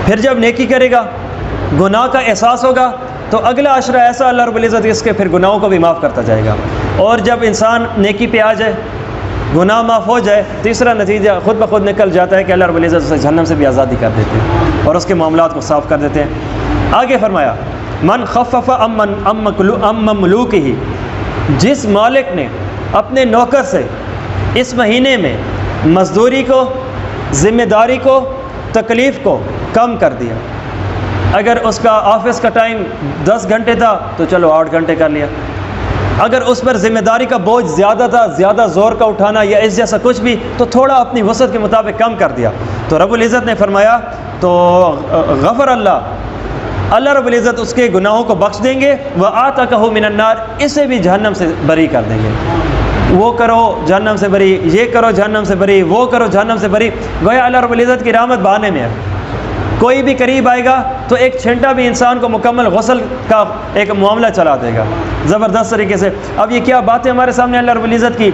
پھر جب نیکی کرے گا، گناہ کا احساس ہوگا، تو اگلا عشرہ ایسا اللہ رب العزت اس کے پھر گناہوں کو بھی معاف کرتا جائے گا، اور جب انسان نیکی پہ آ جائے، گناہ معاف ہو جائے، تیسرا نتیجہ خود بخود نکل جاتا ہے کہ اللہ رب العزت اسے جہنم سے بھی آزادی کر دیتے ہیں اور اس کے معاملات کو صاف کر دیتے ہیں۔ آگے فرمایا من خفف ام مملوکہ، جس مالک نے اپنے نوکر سے اس مہینے میں مزدوری کو، ذمہ داری کو، تکلیف کو کم کر دیا، اگر اس کا آفس کا ٹائم 10 گھنٹے تھا تو چلو 8 گھنٹے کر لیا، اگر اس پر ذمہ داری کا بوجھ زیادہ تھا، زیادہ زور کا اٹھانا یا اس جیسا کچھ بھی، تو تھوڑا اپنی وسعت کے مطابق کم کر دیا، تو رب العزت نے فرمایا تو غفر اللہ رب العزت اس کے گناہوں کو بخش دیں گے، وَآتَقَهُ مِنَ النَّارِ، اسے بھی جہنم سے بری کر دیں گے۔ وہ کرو جہنم سے بری، یہ کرو جہنم سے بری، وہ کرو جہنم سے بری، گویا اللہ رب العزت کی رحمت بہانے میں ہے۔ کوئی بھی قریب آئے گا تو ایک چھنٹا بھی انسان کو مکمل غسل کا ایک معاملہ چلا دے گا زبردست طریقے سے۔ اب یہ کیا باتیں ہمارے سامنے اللہ رب العزت کی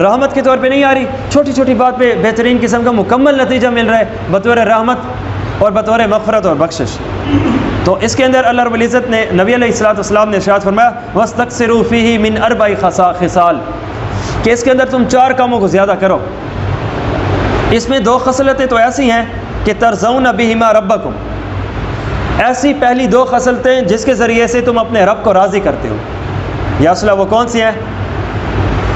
رحمت کے طور پہ نہیں آ رہی، چھوٹی چھوٹی بات پہ بہترین قسم کا مکمل نتیجہ مل رہا ہے بطور رحمت۔ اور بطور مغفرت اور بخشش۔ تو اس کے اندر اللہ رب العزت نے نبی علیہ الصلوۃ والسلام نے ارشاد فرمایا وَاسْتَكْثِرُوا فِيهِ مِنْ أَرْبَعِ خِصَالٍ، کہ اس کے اندر تم 4 کاموں کو زیادہ کرو۔ اس میں 2 خصلتیں تو ایسی ہیں کہ ترضون بہما ربکم، ایسی پہلی 2 خصلتیں جس کے ذریعے سے تم اپنے رب کو راضی کرتے ہو۔ یا اصلا وہ کون سی ہیں؟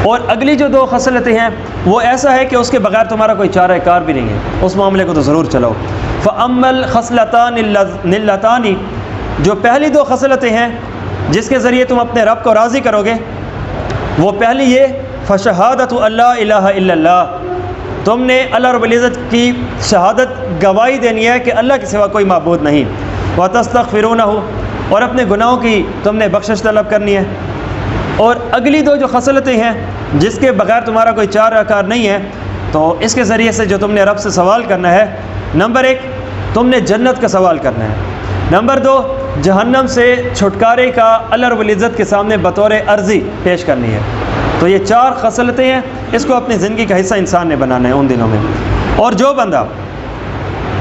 اور اگلی جو 2 خصلتیں ہیں وہ ایسا ہے کہ اس کے بغیر تمہارا کوئی چارہ کار بھی نہیں ہے، اس معاملے کو تو ضرور چلاؤ۔ فَأَمَّا الْخَصْلَتَانِ اللَّتَانِ، جو پہلی 2 خصلتیں ہیں جس کے ذریعے تم اپنے رب کو راضی کرو گے، وہ پہلی یہ فَشَهَادَةُ اللَّهِ إِلَّهَ إِلَّا اللَّهُ، تم نے اللہ رب العزت کی شہادت گواہی دینی ہے کہ اللہ کے سوا کوئی معبود نہیں۔ وَتَسْتَغْفِرُونَهُ، اور اپنے گناہوں کی تم نے بخشش طلب کرنی ہے۔ اور اگلی 2 جو خصلتیں ہیں جس کے بغیر تمہارا کوئی چارہ کار نہیں ہے، تو اس کے ذریعے سے جو تم نے رب سے سوال کرنا ہے، نمبر 1 تم نے جنت کا سوال کرنا ہے، نمبر 2 جہنم سے چھٹکارے کا اللہ رب العزت کے سامنے بطور عرضی پیش کرنی ہے۔ تو یہ 4 خصلتیں ہیں، اس کو اپنی زندگی کا حصہ انسان نے بنانا ہے ان دنوں میں۔ اور جو بندہ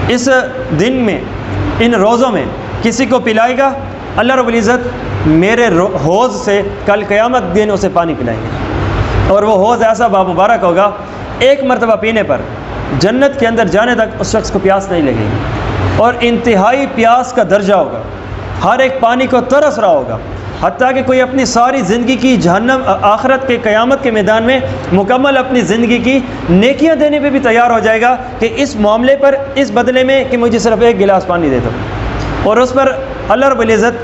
اس دن میں ان روزوں میں کسی کو پلائے گا، اللہ رب العزت میرے حوض سے کل قیامت دن اسے پانی پلائیں گے، اور وہ حوض ایسا بامبارک ہوگا، ایک مرتبہ پینے پر جنت کے اندر جانے تک اس شخص کو پیاس نہیں لگے گی، اور انتہائی پیاس کا درجہ ہوگا، ہر ایک پانی کو ترس رہا ہوگا، حتیٰ کہ کوئی اپنی ساری زندگی کی جہنم آخرت کے قیامت کے میدان میں مکمل اپنی زندگی کی نیکیاں دینے پہ بھی تیار ہو جائے گا کہ اس معاملے پر، اس بدلے میں کہ مجھے صرف 1 گلاس پانی دے دو۔ اور اس پر اللہ رب العزت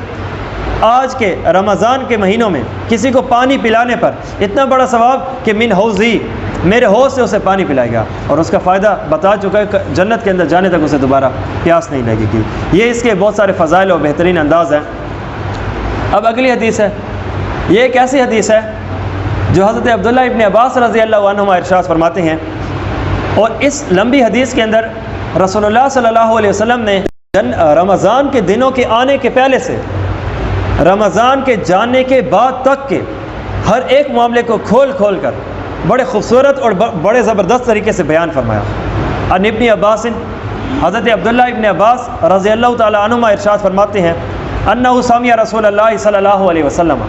آج کے رمضان کے مہینوں میں کسی کو پانی پلانے پر اتنا بڑا ثواب کہ من حوضی، میرے حوض سے اسے پانی پلائے گا، اور اس کا فائدہ بتا چکا ہے کہ جنت کے اندر جانے تک اسے دوبارہ پیاس نہیں لگے گی۔ یہ اس کے بہت سارے فضائل اور بہترین انداز ہیں۔ اب اگلی حدیث ہے، یہ ایک ایسی حدیث ہے جو حضرت عبداللہ ابن عباس رضی اللہ عنہما ارشاد فرماتے ہیں، اور اس لمبی حدیث کے اندر رسول اللہ صلی اللہ علیہ وسلم نے رمضان کے دنوں کے آنے کے پہلے سے رمضان کے جانے کے بعد تک کے ہر ایک معاملے کو کھول کھول کر بڑے خوبصورت اور بڑے زبردست طریقے سے بیان فرمایا۔ عن ابن عباس، حضرت عبداللہ ابن عباس رضی اللہ تعالیٰ عنہما ارشاد فرماتے ہیں انہ سمع رسول اللہ صلی اللہ علیہ وسلم،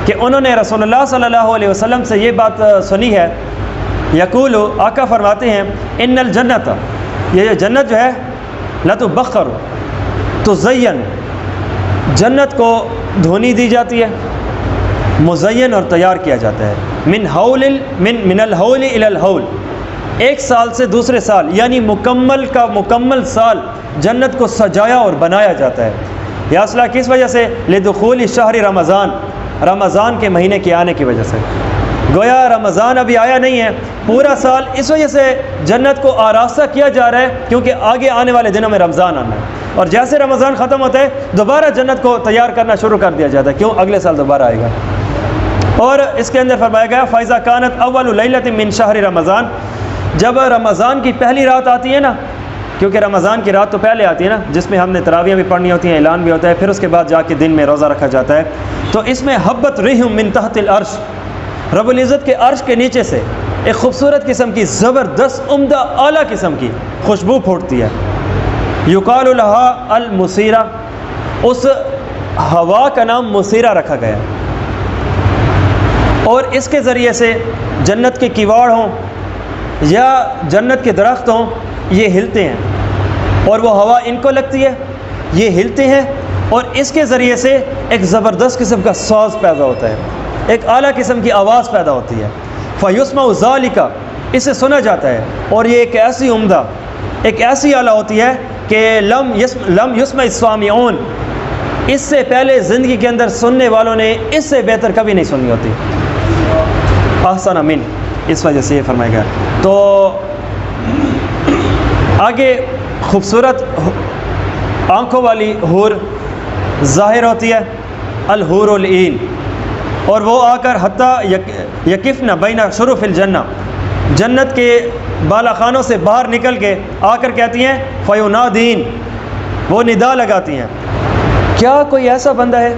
کہ انہوں نے رسول اللہ صلی اللہ علیہ وسلم سے یہ بات سنی ہے، یقول، آقا فرماتے ہیں ان الجنت، یہ جنت جو ہے لتبخر، تزین، جنت کو دھونی دی جاتی ہے، مزین اور تیار کیا جاتا ہے، من الحول الی الحول، ایک سال سے دوسرے سال، یعنی مکمل کا مکمل سال جنت کو سجایا اور بنایا جاتا ہے۔ یہ اصلہ کس وجہ سے؟ لدخول شہر رمضان، رمضان کے مہینے کے آنے کی وجہ سے۔ گویا رمضان ابھی آیا نہیں ہے، پورا سال اس وجہ سے جنت کو آراستہ کیا جا رہا ہے کیونکہ آگے آنے والے دنوں میں رمضان آنا ہے، اور جیسے رمضان ختم ہوتا ہے دوبارہ جنت کو تیار کرنا شروع کر دیا جاتا ہے، کیوں؟ اگلے سال دوبارہ آئے گا۔ اور اس کے اندر فرمایا گیا فَإِذَا كَانَتْ أَوَّلُ لَيْلَةٍ مِّن شَهْرِ رمضان، جب رمضان کی پہلی رات آتی ہے نا، کیونکہ رمضان کی رات تو پہلے آتی ہے نا، جس میں ہم نے تراویح بھی پڑھنی ہوتی ہیں، اعلان بھی ہوتا ہے، پھر اس کے بعد جا کے دن میں روزہ رکھا جاتا ہے، تو اس میں حبت رِحٌ مِّن تحت العرش، رب العزت کے عرش کے نیچے سے ایک خوبصورت قسم کی زبردست عمدہ اعلیٰ قسم کی خوشبو پھوٹتی ہے، یقال لها المسیرہ، اس ہوا کا نام مسیرہ رکھا گیا ہے، اور اس کے ذریعے سے جنت کے کیواڑ ہوں یا جنت کے درخت ہوں، یہ ہلتے ہیں، اور وہ ہوا ان کو لگتی ہے، یہ ہلتے ہیں، اور اس کے ذریعے سے ایک زبردست قسم کا ساز پیدا ہوتا ہے، ایک اعلیٰ قسم کی آواز پیدا ہوتی ہے، فَيُسْمَعُ ذَلِكَ، اسے سنا جاتا ہے، اور یہ ایک ایسی عمدہ، ایک ایسی اعلیٰ ہوتی ہے کہ لم یسمع السامعون، اس سے پہلے زندگی کے اندر سننے والوں نے اس سے بہتر کبھی نہیں سنی ہوتی، احسن من، اس وجہ سے یہ فرمایا گیا۔ تو آگے خوبصورت آنکھوں والی حور ظاہر ہوتی ہے، الحور العین، اور وہ آ کر حتیٰ یکفن بین شرف الجنہ، جنت کے بالا خانوں سے باہر نکل کے آ کر کہتی ہیں فیونادین، وہ ندا لگاتی ہیں، کیا کوئی ایسا بندہ ہے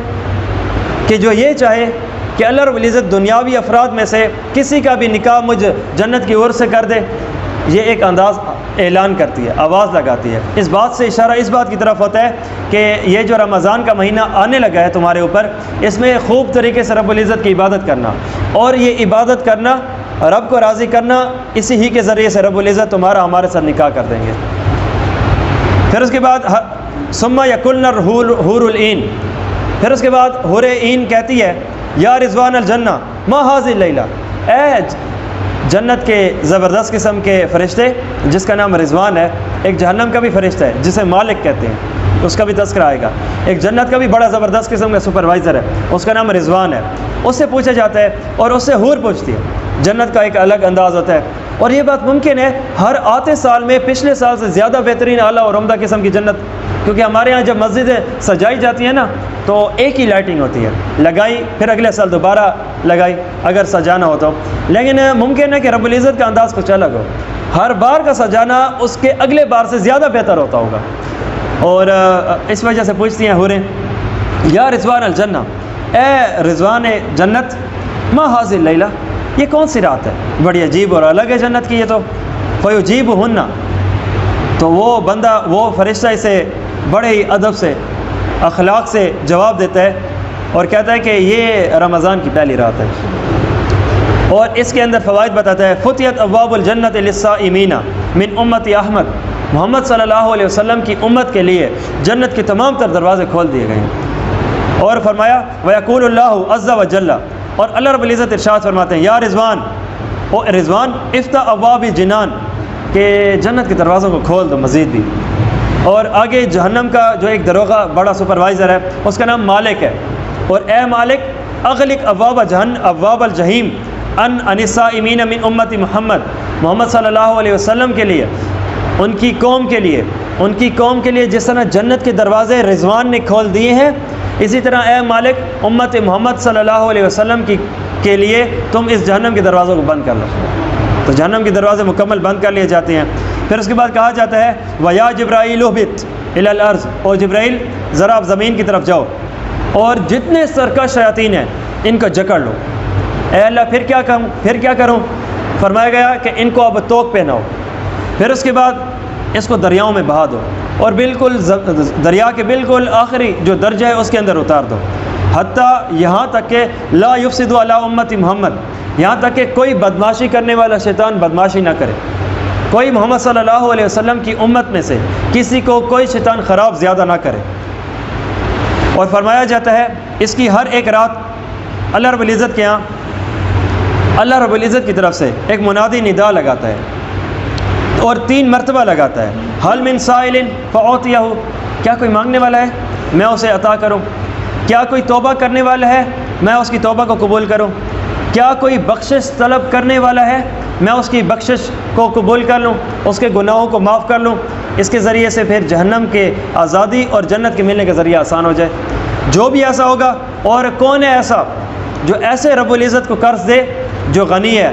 کہ جو یہ چاہے کہ اللہ رب العزت دنیاوی افراد میں سے کسی کا بھی نکاح مجھ جنت کی اور سے کر دے، یہ ایک انداز اعلان کرتی ہے، آواز لگاتی ہے۔ اس بات سے اشارہ اس بات کی طرف ہوتا ہے کہ یہ جو رمضان کا مہینہ آنے لگا ہے تمہارے اوپر، اس میں خوب طریقے سے رب العزت کی عبادت کرنا، اور یہ عبادت کرنا، رب کو راضی کرنا، اسی ہی کے ذریعے سے رب العزت تمہارا ہمارے ساتھ نکاح کر دیں گے۔ پھر اس کے بعد ثم یکلن حور العین، پھر اس کے بعد حور عین کہتی ہے یا رضوان الجنہ ما ھذہ اللیلہ، اے جنت کے زبردست قسم کے فرشتے، جس کا نام رضوان ہے، ایک جہنم کا بھی فرشتہ ہے جسے مالک کہتے ہیں، اس کا بھی تذکرہ آئے گا، ایک جنت کا بھی بڑا زبردست قسم کا سپروائزر ہے، اس کا نام رضوان ہے، اس سے پوچھا جاتا ہے اور اس سے حور پوچھتی ہے۔ جنت کا ایک الگ انداز ہوتا ہے، اور یہ بات ممکن ہے ہر آتے سال میں پچھلے سال سے زیادہ بہترین اعلیٰ اور عمدہ قسم کی جنت، کیونکہ ہمارے ہاں جب مسجدیں سجائی جاتی ہیں نا تو ایک ہی لائٹنگ ہوتی ہے، لگائی پھر اگلے سال دوبارہ لگائی اگر سجانا ہو تو، لیکن ممکن ہے کہ رب العزت کا انداز کچھ الگ ہو، ہر بار کا سجانا اس کے اگلے بار سے زیادہ بہتر ہوتا ہوگا، اور اس وجہ سے پوچھتی ہیں حوریں یا رضوان الجنہ، اے رضوان جنت ما ھذہ اللیلہ، یہ کون سی رات ہے، بڑی عجیب اور الگ ہے جنت کی یہ تو، فیجیبہن، تو وہ بندہ، وہ فرشتہ اسے بڑے ہی ادب سے، اخلاق سے جواب دیتا ہے اور کہتا ہے کہ یہ رمضان کی پہلی رات ہے، اور اس کے اندر فوائد بتاتا ہے، فتحت ابواب الجنت للصائمین من امت احمد، محمد صلی اللہ علیہ وسلم کی امت کے لیے جنت کے تمام تر دروازے کھول دیے گئے ہیں، اور فرمایا ویقول اللہ عز وجل، اور اللہ رب العزت ارشاد فرماتے ہیں یا رضوان، او رضوان افتح ابواب جنان، کہ جنت کے دروازوں کو کھول دو مزید بھی، اور آگے جہنم کا جو ایک دروغہ بڑا سپروائزر ہے اس کا نام مالک ہے، اور اے مالک اغلق ابواب الجحیم ان الصائمین من امت محمد، محمد صلی اللہ علیہ وسلم کے لیے، ان کی قوم کے لیے جس طرح جنت کے دروازے رضوان نے کھول دیے ہیں، اسی طرح اے مالک امت محمد صلی اللہ علیہ وسلم کے لیے تم اس جہنم کے دروازوں کو بند کر لو، تو جہنم کے دروازے مکمل بند کر لیے جاتے ہیں۔ پھر اس کے بعد کہا جاتا ہے وَيَا جِبْرَائِيلُ اهْبِطْ إِلَى الْأَرْضِ، اور جبرائیل ذرا آپ زمین کی طرف جاؤ اور جتنے سرکش شیاطین ہیں ان کو جکڑ لو۔ اے اللہ پھر کیا کروں؟ فرمایا گیا کہ ان کو اب توق پہناؤ، پھر اس کے بعد اس کو دریاؤں میں بہا دو، اور بالکل دریا کے بالکل آخری جو درجہ ہے اس کے اندر اتار دو، حتیٰ یہاں تک کہ لا یفسد علی امت محمد، یہاں تک کہ کوئی بدماشی کرنے والا شیطان بدماشی نہ کرے، کوئی محمد صلی اللہ علیہ وسلم کی امت میں سے کسی کو کوئی شیطان خراب زیادہ نہ کرے۔ اور فرمایا جاتا ہے اس کی ہر ایک رات اللہ رب العزت کے ہاں، اللہ رب العزت کی طرف سے ایک منادی ندا لگاتا ہے اور 3 مرتبہ لگاتا ہے، حل من سائل فاعطیہ، کیا کوئی مانگنے والا ہے میں اسے عطا کروں، کیا کوئی توبہ کرنے والا ہے میں اس کی توبہ کو قبول کروں، کیا کوئی بخشش طلب کرنے والا ہے میں اس کی بخشش کو قبول کر لوں، اس کے گناہوں کو معاف کر لوں، اس کے ذریعے سے پھر جہنم کے آزادی اور جنت کے ملنے کا ذریعہ آسان ہو جائے۔ جو بھی ایسا ہوگا، اور کون ہے ایسا جو ایسے رب العزت کو قرض دے جو غنی ہے،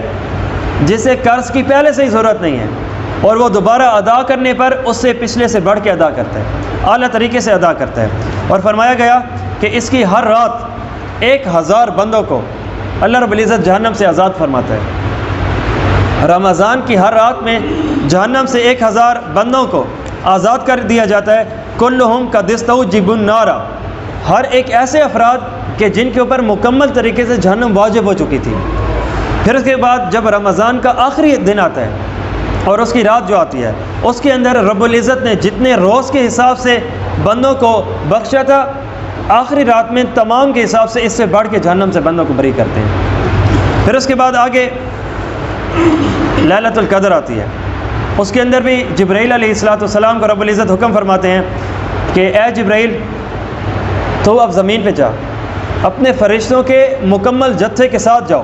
جسے قرض کی پہلے سے ہی ضرورت نہیں ہے، اور وہ دوبارہ ادا کرنے پر اس سے پچھلے سے بڑھ کے ادا کرتا ہے، اعلیٰ طریقے سے ادا کرتا ہے۔ اور فرمایا گیا کہ اس کی ہر رات 1000 بندوں کو اللہ رب العزت جہنم سے آزاد فرماتا ہے۔ رمضان کی ہر رات میں جہنم سے 1000 بندوں کو آزاد کر دیا جاتا ہے، کلہم قد استوجبوا النار، ہر ایک ایسے افراد کہ جن کے اوپر مکمل طریقے سے جہنم واجب ہو چکی تھی۔ پھر اس کے بعد جب رمضان کا آخری دن آتا ہے اور اس کی رات جو آتی ہے، اس کے اندر رب العزت نے جتنے روز کے حساب سے بندوں کو بخشا تھا، آخری رات میں تمام کے حساب سے اس سے بڑھ کے جہنم سے بندوں کو بری کرتے ہیں۔ پھر اس کے بعد آگے لیلۃ القدر آتی ہے، اس کے اندر بھی جبرائیل علیہ السلام کو رب العزت حکم فرماتے ہیں کہ اے جبرائیل تو اب زمین پہ جا، اپنے فرشتوں کے مکمل جتھے کے ساتھ جاؤ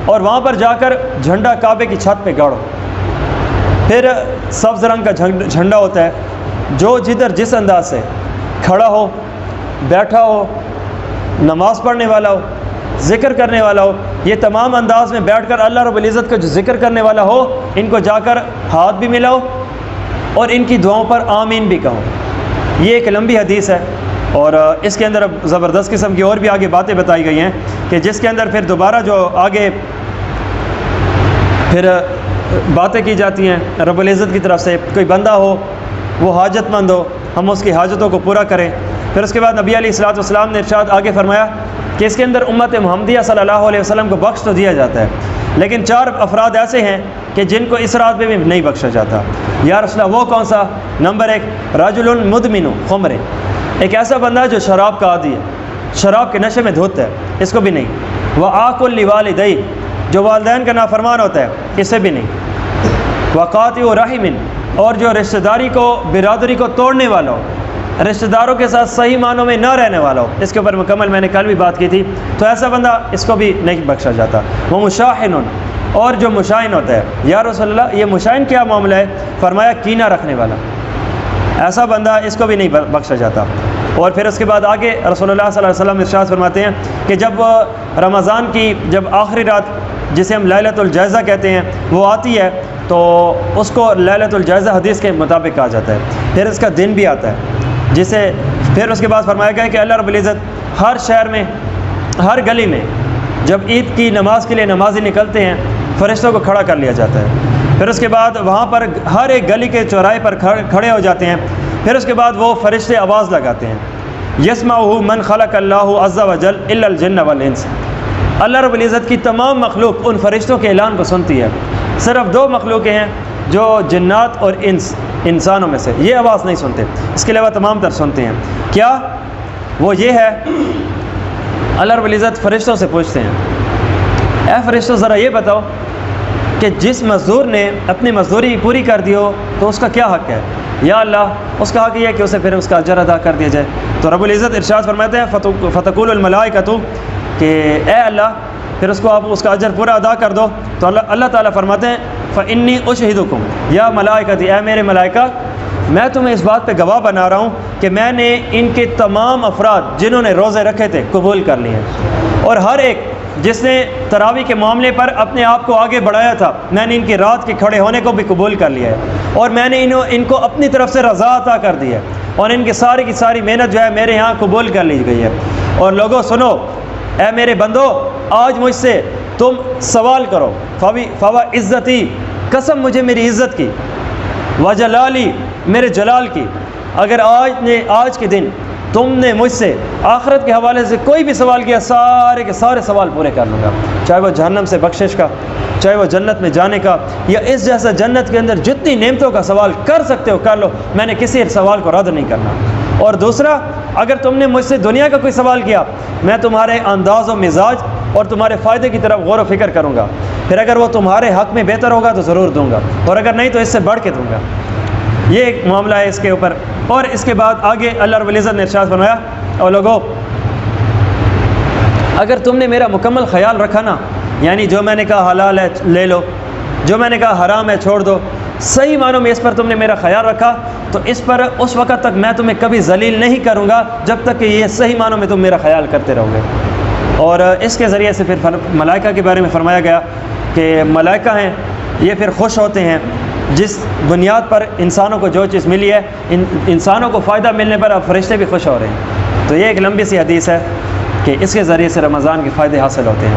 اور وہاں پر جا کر جھنڈا کعبے کی چھت پہ گاڑو۔ پھر سبز رنگ کا جھنڈا ہوتا ہے، جو جدھر جس انداز سے کھڑا ہو، بیٹھا ہو، نماز پڑھنے والا ہو، ذکر کرنے والا ہو، یہ تمام انداز میں بیٹھ کر اللہ رب العزت کا جو ذکر کرنے والا ہو، ان کو جا کر ہاتھ بھی ملاؤ اور ان کی دعاؤں پر آمین بھی کہو۔ یہ ایک لمبی حدیث ہے، اور اس کے اندر اب زبردست قسم کی اور بھی آگے باتیں بتائی گئی ہیں کہ جس کے اندر پھر دوبارہ جو آگے پھر باتیں کی جاتی ہیں رب العزت کی طرف سے، کوئی بندہ ہو وہ حاجت مند ہو، ہم اس کی حاجتوں کو پورا کریں۔ پھر اس کے بعد نبی علیہ الصلوۃ والسلام نے ارشاد آگے فرمایا کہ اس کے اندر امت محمدیہ صلی اللہ علیہ وسلم کو بخش تو دیا جاتا ہے، لیکن 4 افراد ایسے ہیں کہ جن کو اس رات میں بھی نہیں بخشا جاتا۔ یا رسول اللہ وہ کون سا؟ نمبر 1 رجل مدمن خمر، ایک ایسا بندہ جو شراب کا عادی ہے، شراب کے نشے میں دھوتا ہے، اس کو بھی نہیں۔ وعاق لوالدیہ، جو والدین کا نافرمان ہوتا ہے، اسے بھی نہیں۔ وقاطع رحم، اور جو رشتہ داری کو، برادری کو توڑنے والا ہو، رشتہ داروں کے ساتھ صحیح معنوں میں نہ رہنے والا ہو، اس کے اوپر مکمل میں نے کل بھی بات کی تھی، تو ایسا بندہ اس کو بھی نہیں بخشا جاتا۔ وہ مشاحن، اور جو مشائن ہوتا ہے۔ یا رسول اللہ یہ مشائن کیا معاملہ ہے؟ فرمایا کینہ رکھنے والا، ایسا بندہ اس کو بھی نہیں بخشا جاتا۔ اور پھر اس کے بعد آگے رسول اللہ صلی اللہ علیہ وسلم ارشاد فرماتے ہیں کہ جب رمضان کی جب آخری رات جسے ہم لیلۃ الجائزہ کہتے ہیں وہ آتی ہے تو اس کو لیلۃ الجائزہ حدیث کے مطابق کہا جاتا ہے۔ پھر اس کا دن بھی آتا ہے جسے پھر اس کے بعد فرمایا گیا کہ اللہ رب العزت ہر شہر میں، ہر گلی میں جب عید کی نماز کے لیے نمازی نکلتے ہیں فرشتوں کو کھڑا کر لیا جاتا ہے۔ پھر اس کے بعد وہاں پر ہر ایک گلی کے چوراہے پر کھڑے ہو جاتے ہیں۔ پھر اس کے بعد وہ فرشتے آواز لگاتے ہیں، یسمعہ من خلق اللہ عز وجل الا الجن والانس، اللہ رب العزت کی تمام مخلوق ان فرشتوں کے اعلان کو سنتی ہے، صرف 2 مخلوقیں ہیں جو جنات اور انسانوں میں سے یہ آواز نہیں سنتے، اس کے علاوہ تمام تر سنتے ہیں۔ کیا وہ یہ ہے؟ اللہ رب العزت فرشتوں سے پوچھتے ہیں، اے فرشتوں ذرا یہ بتاؤ کہ جس مزدور نے اپنی مزدوری پوری کر دی ہو تو اس کا کیا حق ہے؟ یا اللہ اس کا حق یہ ہے کہ اسے پھر اس کا اجر ادا کر دیا جائے۔ تو رب العزت ارشاد فرماتے ہیں فتقول الملائکۃ کہ اے اللہ پھر اس کو آپ اس کا اجر پورا ادا کر دو۔ تو اللہ تعالیٰ فرماتے ہیں فإنی أشہدکم یا ملائکتی، اے میرے ملائکہ میں تمہیں اس بات پہ گواہ بنا رہا ہوں کہ میں نے ان کے تمام افراد جنہوں نے روزے رکھے تھے قبول کر لیے ہیں، اور ہر ایک جس نے تراویح کے معاملے پر اپنے آپ کو آگے بڑھایا تھا میں نے ان کی رات کے کھڑے ہونے کو بھی قبول کر لیا ہے، اور میں نے ان کو اپنی طرف سے رضا عطا کر دی ہے، اور ان کی ساری محنت جو ہے میرے یہاں قبول کر لی گئی ہے۔ اور لوگوں سنو، اے میرے بندو آج مجھ سے تم سوال کرو، فوا عزتی، قسم مجھے میری عزت کی، وجلالی، میرے جلال کی، اگر آج کے دن تم نے مجھ سے آخرت کے حوالے سے کوئی بھی سوال کیا سارے کے سارے سوال پورے کر لوں گا، چاہے وہ جہنم سے بخشش کا، چاہے وہ جنت میں جانے کا، یا اس جیسا جنت کے اندر جتنی نعمتوں کا سوال کر سکتے ہو کر لو، میں نے کسی سوال کو رد نہیں کرنا۔ اور دوسرا، اگر تم نے مجھ سے دنیا کا کوئی سوال کیا میں تمہارے انداز و مزاج اور تمہارے فائدے کی طرف غور و فکر کروں گا، پھر اگر وہ تمہارے حق میں بہتر ہوگا تو ضرور دوں گا، اور اگر نہیں تو اس سے بڑھ کے دوں گا۔ یہ ایک معاملہ ہے اس کے اوپر۔ اور اس کے بعد آگے اللہ رب العزت نے ارشاد فرمایا، اور لوگوں اگر تم نے میرا مکمل خیال رکھا نا، یعنی جو میں نے کہا حلال ہے لے لو، جو میں نے کہا حرام ہے چھوڑ دو، صحیح معنوں میں اس پر تم نے میرا خیال رکھا تو اس پر اس وقت تک میں تمہیں کبھی ذلیل نہیں کروں گا جب تک کہ یہ صحیح معنوں میں تم میرا خیال کرتے رہو گے۔ اور اس کے ذریعے سے پھر ملائکہ کے بارے میں فرمایا گیا کہ ملائکہ ہیں یہ پھر خوش ہوتے ہیں جس بنیاد پر انسانوں کو جو چیز ملی ہے، انسانوں کو فائدہ ملنے پر اب فرشتے بھی خوش ہو رہے ہیں۔ تو یہ ایک لمبی سی حدیث ہے کہ اس کے ذریعے سے رمضان کے فائدے حاصل ہوتے ہیں۔